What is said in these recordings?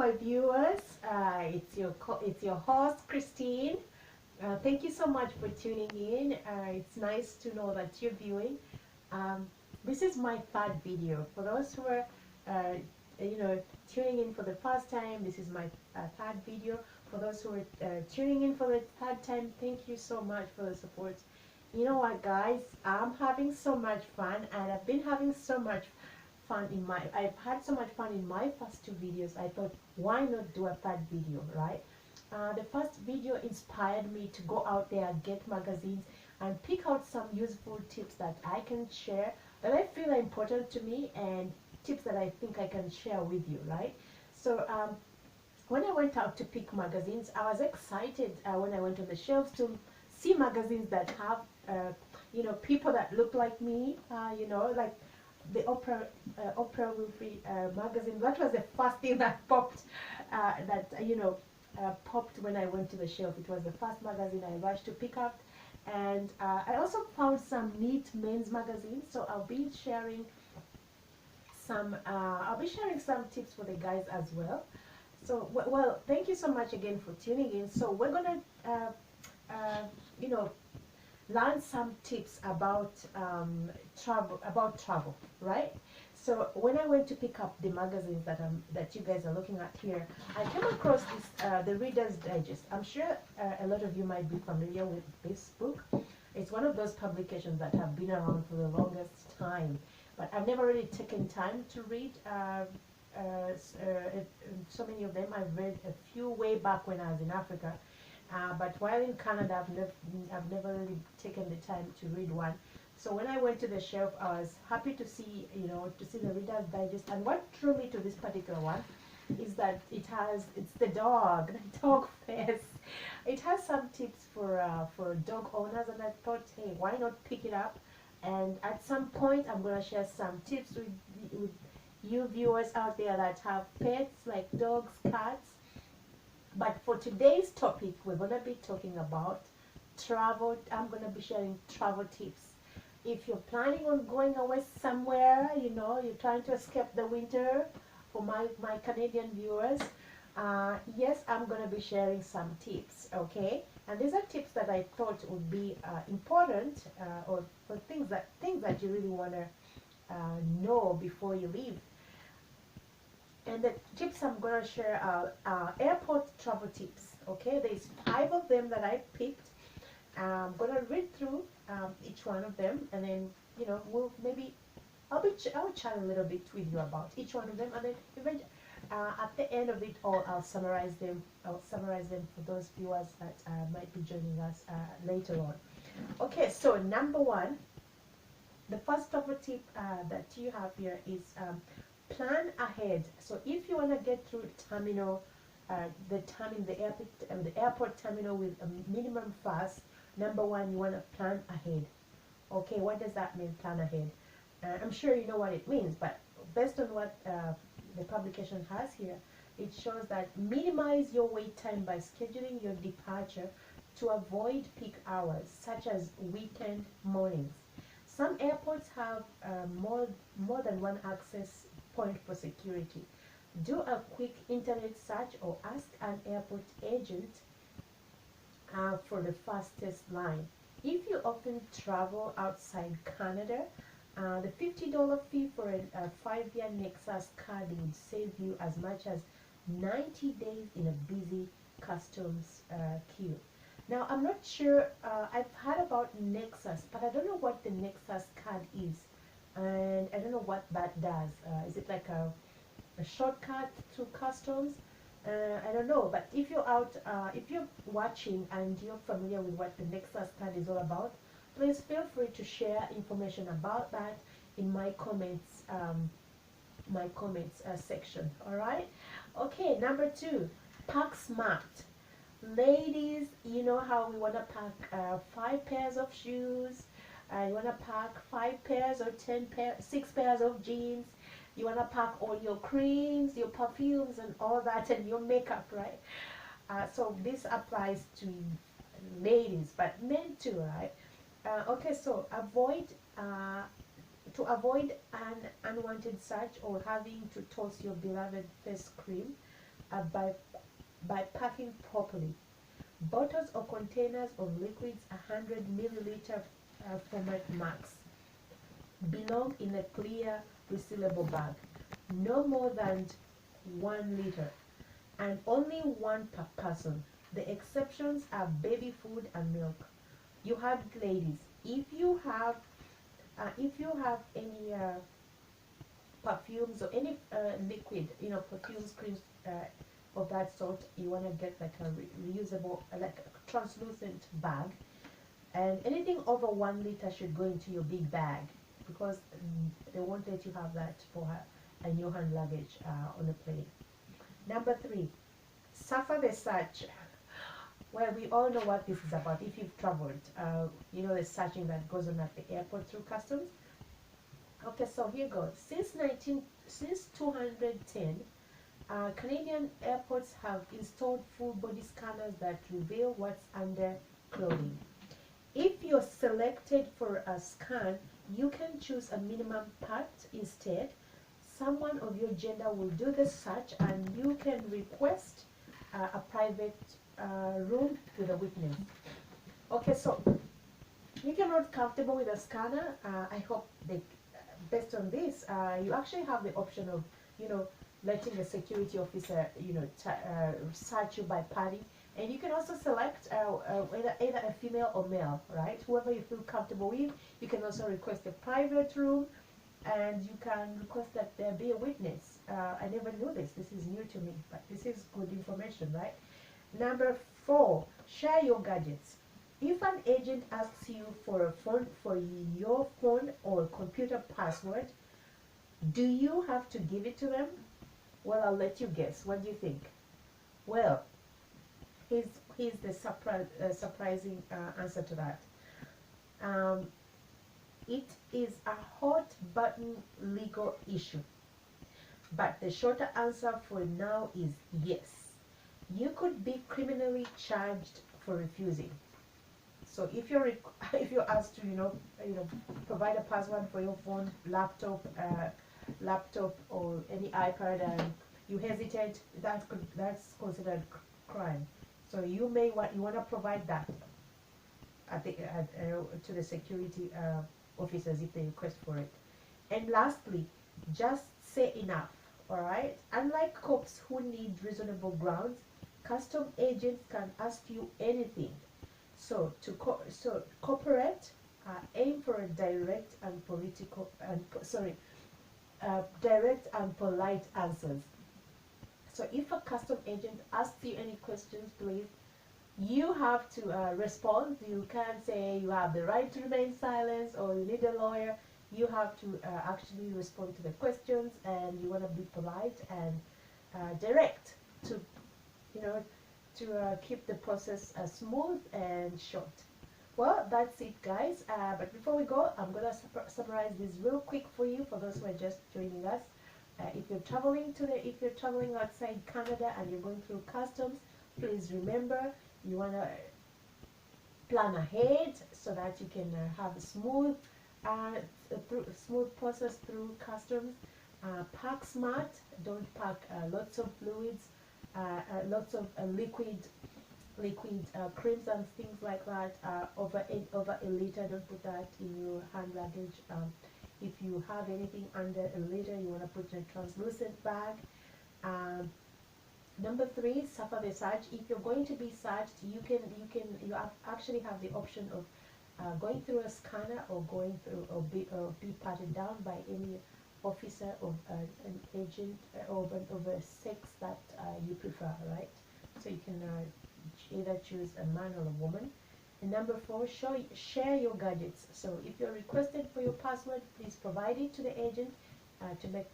my viewers. It's your host Christine. Thank you so much for tuning in. It's nice to know that you're viewing. Um, this is my third video. For those who are, you know, tuning in for the first time, this is my third video. For those who are tuning in for the third time, thank you so much for the support. You know what, guys? I'm having so much fun, and I've been having so much I've had so much fun in my first two videos. I thought, why not do a third video, right? The first video inspired me to go out there, get magazines, and pick out some useful tips that I can share, that I feel are important to me, and tips that I think I can share with you, right? So when I went out to pick magazines, I was excited when I went to the shelves to see magazines that have, you know, people that look like me, you know, like the Oprah Winfrey magazine. That was the first thing that popped, popped when I went to the shelf. It was the first magazine I rushed to pick up, and I also found some neat men's magazines. So I'll be sharing some. I'll be sharing some tips for the guys as well. So well, thank you so much again for tuning in. So we're gonna, you know, learn some tips about travel, right? So when I went to pick up the magazines that you guys are looking at here, I came across this the Reader's Digest. I'm sure a lot of you might be familiar with this book. It's one of those publications that have been around for the longest time, but I've never really taken time to read so many of them. I've read a few way back when I was in Africa. But while in Canada, I've never really taken the time to read one. So when I went to the shelf, I was happy to see, you know, to see the Reader's Digest. And what drew me to this particular one is that it's the dog face. It has some tips for dog owners, and I thought, hey, why not pick it up? And at some point, I'm going to share some tips with you viewers out there that have pets like dogs, cats. But for today's topic, we're going to be talking about travel. I'm going to be sharing travel tips. If you're planning on going away somewhere, you know, you're trying to escape the winter, for my Canadian viewers, yes, I'm going to be sharing some tips, okay? And these are tips that I thought would be important, or things that you really want to know before you leave. And the tips I'm going to share are airport travel tips, okay? There's 5 of them that I picked. I'm going to read through each one of them, and then, you know, I'll chat a little bit with you about each one of them, and then at the end of it all, I'll summarize them. For those viewers that might be joining us later on. Okay, so number 1, the first travel tip that you have here is plan ahead. So if you want to get through the airport terminal with a minimum fuss, number 1, you want to plan ahead. Okay, what does that mean, plan ahead? I'm sure you know what it means, but based on what the publication has here, it shows that minimize your wait time by scheduling your departure to avoid peak hours, such as weekend mornings. Some airports have more than one access point for security. Do a quick internet search or ask an airport agent for the fastest line. If you often travel outside Canada, the $50 fee for a 5-year Nexus card would save you as much as 90 days in a busy customs queue. Now, I'm not sure, I've heard about Nexus, but I don't know what the Nexus card is, and I don't know what that does. Is it like a shortcut through customs? I don't know, but if you're out, if you're watching and you're familiar with what the Nexus card is all about, please feel free to share information about that in my comments, section. All right. Okay. Number 2, pack smart. Ladies, you know how we want to pack 5 pairs of shoes. You want to pack 5 pairs or 6 pairs of jeans. You want to pack all your creams, your perfumes, and all that, and your makeup, right? So this applies to ladies, but men too, right? Okay, so to avoid an unwanted search or having to toss your beloved face cream, by packing properly. Bottles or containers of liquids 100 milliliter format max belong in a clear resealable bag, no more than 1 liter, and only one per person. The exceptions are baby food and milk. You heard it, ladies. If you have any perfumes or any liquid, perfumes, creams of that sort, you want to get like a reusable, like a translucent bag. And anything over 1 liter should go into your big bag, because they won't let you have that for a new hand luggage on the plane. Number 3, suffer the search. Well, we all know what this is about if you've traveled. The searching that goes on at the airport through customs. Okay, so here goes. Since 210, Canadian airports have installed full body scanners that reveal what's under clothing. If you're selected for a scan, you can choose a minimum part instead. Someone of your gender will do the search, and you can request a private room with a witness. Okay, so if you're not comfortable with a scanner, I hope based on this, you actually have the option of, letting the security officer, search you by party. And you can also select either a female or male, right? Whoever you feel comfortable with. You can also request a private room, and you can request that there be a witness. I never knew this. This is new to me, but this is good information, right? Number 4, share your gadgets. If an agent asks you for your phone or computer password, do you have to give it to them? Well, I'll let you guess. What do you think? Well, here's the surprising answer to that. It is a hot button legal issue, but the shorter answer for now is yes. You could be criminally charged for refusing. So if you're asked to provide a password for your phone, laptop or any iPad, and you hesitate, that's considered crime. So you want to provide that to the security officers if they request for it. And lastly, just say enough. All right. Unlike cops who need reasonable grounds, custom agents can ask you anything. So cooperate. Aim for a direct and polite answers. So if a custom agent asks you any questions, please, you have to respond. You can't say you have the right to remain silent or you need a lawyer. You have to actually respond to the questions, and you want to be polite and direct to keep the process smooth and short. Well, that's it, guys. But before we go, I'm going to summarize this real quick for you, for those who are just joining us. If you're traveling outside Canada and you're going through customs, please remember you want to plan ahead so that you can have a smooth process through customs. Pack smart. Don't pack lots of fluids, lots of liquid creams and things like that. Over a liter, don't put that in your hand luggage. If you have anything under a liter, you want to put in a translucent bag. Number 3, suffer the search. If you're going to be searched, you actually have the option of going through a scanner or going through or be patted down by any officer of an agent of a sex that you prefer, right? So you can either choose a man or a woman. And number 4, share your gadgets. So if you're requested for your password, please provide it to the agent to make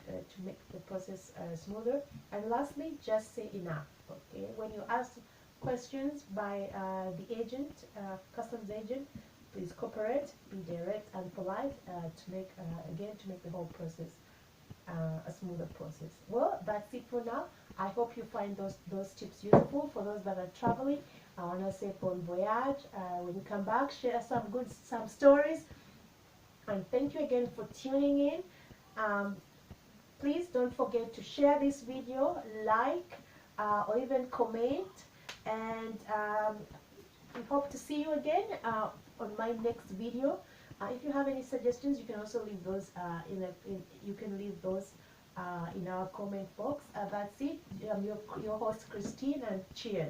the process smoother. And lastly, just say enough. Okay, when you ask questions by the agent, customs agent, please cooperate, be direct and polite to make the whole process a smoother process. Well, that's it for now. I hope you find those tips useful. For those that are traveling, I want to say bon voyage. When you come back, share some stories. And thank you again for tuning in. Please don't forget to share this video, like, or even comment. And we hope to see you again on my next video. If you have any suggestions, you can also leave those you can leave those in our comment box. That's it. I'm your host, Christine, and cheers.